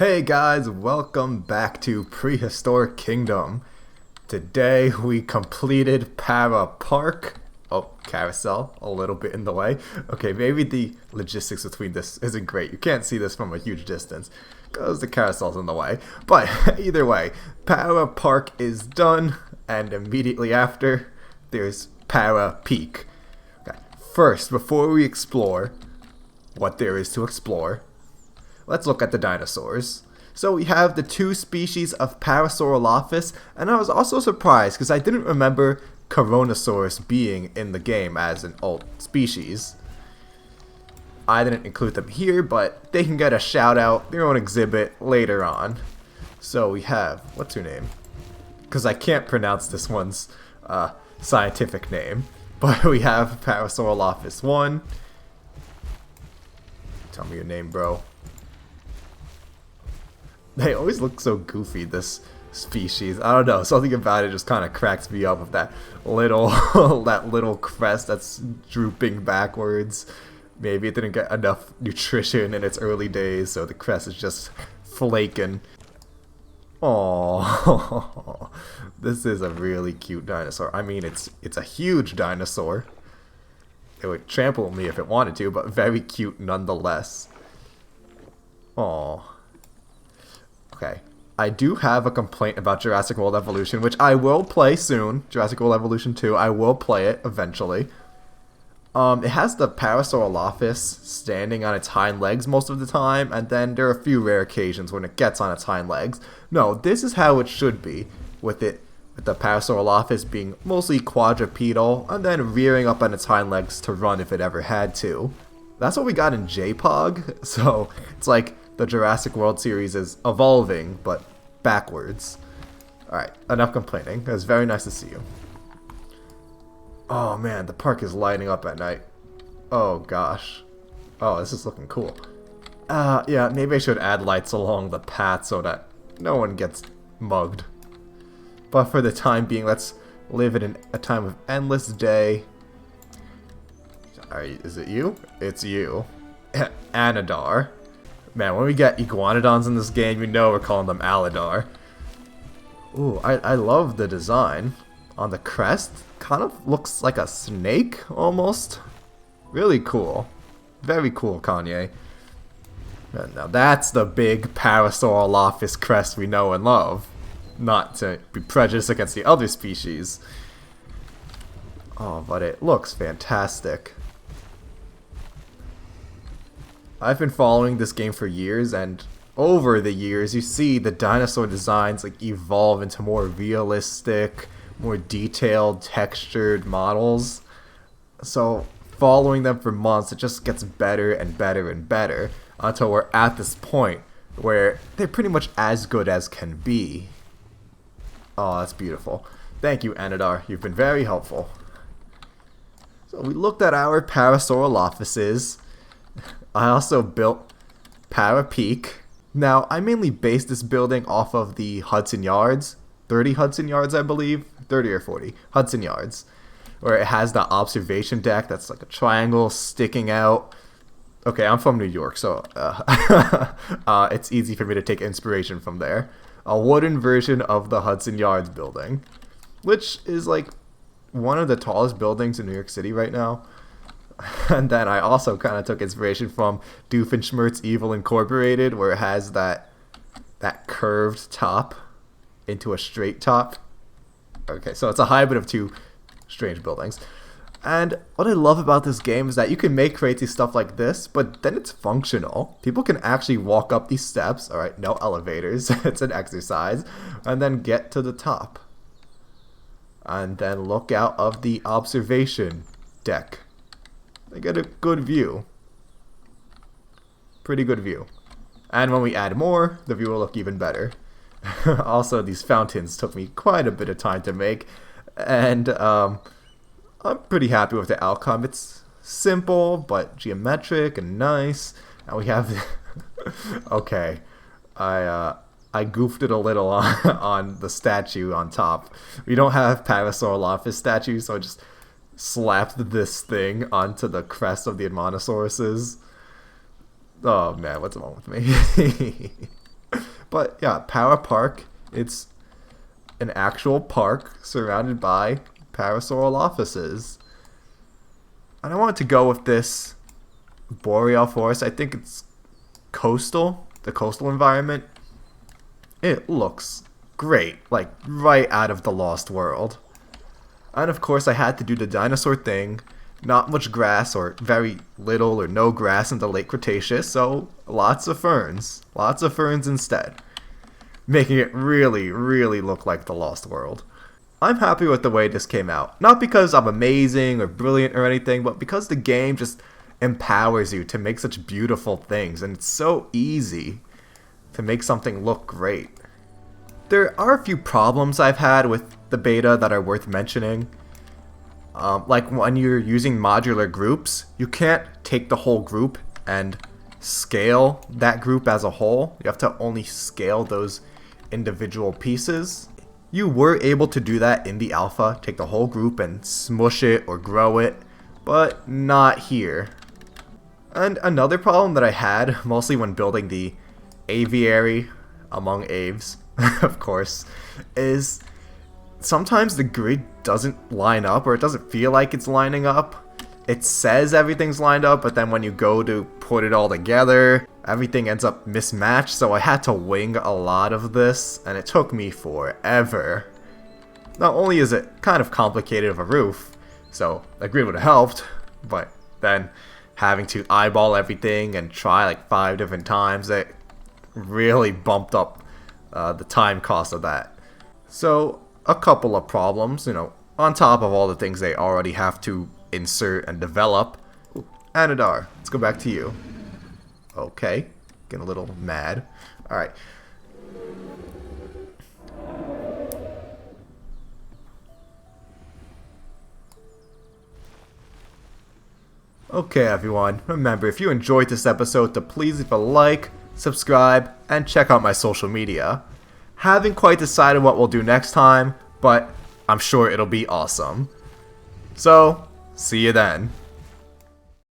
Hey guys, welcome back to Prehistoric Kingdom. Today we completed Para Park. Oh, carousel, a little bit in the way. Okay, maybe the logistics between this isn't great. You can't see this from a huge distance because the carousel's in the way. But either way, Para Park is done, and immediately after, there's Para Peak. Okay, first, before we explore what there is to explore, let's look at the dinosaurs. So we have the two species of Parasaurolophus, and I was also surprised because I didn't remember Coronosaurus being in the game as an old species. I didn't include them here, but they can get a shout out, their own exhibit later on. So we have, what's your name? Because I can't pronounce this one's scientific name. But we have Parasaurolophus 1. Tell me your name, bro. They always look so goofy, this species. I don't know, something about it just kind of cracks me up with that little that little crest that's drooping backwards. Maybe it didn't get enough nutrition in its early days, so the crest is just flaking. Aww. This is a really cute dinosaur. I mean, it's a huge dinosaur. It would trample me if it wanted to, but very cute nonetheless. Aww. Okay, I do have a complaint about Jurassic World Evolution, which I will play soon. Jurassic World Evolution 2, I will play it eventually. It has the Parasaurolophus standing on its hind legs most of the time, and then there are a few rare occasions when it gets on its hind legs. No, this is how it should be, with the Parasaurolophus being mostly quadrupedal, and then rearing up on its hind legs to run if it ever had to. That's what we got in J-Pog, so it's like the Jurassic World series is evolving, but backwards. Alright, enough complaining. It was very nice to see you. Oh man, the park is lighting up at night. Oh gosh. Oh, this is looking cool. Yeah, maybe I should add lights along the path so that no one gets mugged. But for the time being, let's live in a time of endless day. Alright, is it you? It's you. Anadar. Man, when we get iguanodons in this game, you know we're calling them Aladar. Ooh, I love the design on the crest. Kind of looks like a snake, almost. Really cool. Very cool, Kanye. And now that's the big Parasaurolophus crest we know and love. Not to be prejudiced against the other species. Oh, but it looks fantastic. I've been following this game for years, and over the years you see the dinosaur designs like evolve into more realistic, more detailed, textured models. So following them for months, it just gets better and better and better until we're at this point where they're pretty much as good as can be. Oh, that's beautiful. Thank you, Anadar. You've been very helpful. So we looked at our Parasaurolophuses. I also built Para Peak. Now, I mainly based this building off of the Hudson Yards. 30 Hudson Yards, I believe. 30 or 40 Hudson Yards. Where it has the observation deck that's like a triangle sticking out. Okay, I'm from New York, so it's easy for me to take inspiration from there. A wooden version of the Hudson Yards building, which is like one of the tallest buildings in New York City right now. And then I also kind of took inspiration from Doofenshmirtz Evil Incorporated, where it has that curved top into a straight top. Okay, so it's a hybrid of two strange buildings. And what I love about this game is that you can make crazy stuff like this, but then it's functional. People can actually walk up these steps, alright, no elevators, it's an exercise, and then get to the top. And then look out of the observation deck. They get a good view. Pretty good view. And when we add more, the view will look even better. Also, these fountains took me quite a bit of time to make. And I'm pretty happy with the outcome. It's simple, but geometric and nice. And we have... Okay. I goofed it a little on the statue on top. We don't have Parasaurolophus statues, so I just slapped this thing onto the crest of the Admonosauruses. Oh man, what's wrong with me? But yeah, Power Park, it's an actual park surrounded by Parasaurolophuses. And I wanted to go with this boreal forest. I think it's coastal, the coastal environment. It looks great, like right out of the Lost World. And of course I had to do the dinosaur thing. Not much grass, or very little or no grass in the late Cretaceous, so lots of ferns. Lots of ferns instead. Making it really, really look like the Lost World. I'm happy with the way this came out. Not because I'm amazing or brilliant or anything, but because the game just empowers you to make such beautiful things, and it's so easy to make something look great. There are a few problems I've had with the beta that are worth mentioning. Like when you're using modular groups, you can't take the whole group and scale that group as a whole. You have to only scale those individual pieces. You were able to do that in the alpha, take the whole group and smush it or grow it, but not here. And another problem that I had, mostly when building the aviary, among aves, of course, is sometimes the grid doesn't line up, or it doesn't feel like it's lining up. It says everything's lined up, but then when you go to put it all together, everything ends up mismatched, so I had to wing a lot of this, and it took me forever. Not only is it kind of complicated of a roof, so the grid would have helped, but then having to eyeball everything and try like 5 different times, it really bumped up the time cost of that. So a couple of problems, on top of all the things they already have to insert and develop. Ooh, Anadar, let's go back to you. Okay, getting a little mad. Alright. Okay everyone, remember if you enjoyed this episode to please leave a like, subscribe, and check out my social media. Haven't quite decided what we'll do next time, but I'm sure it'll be awesome. So, see you then.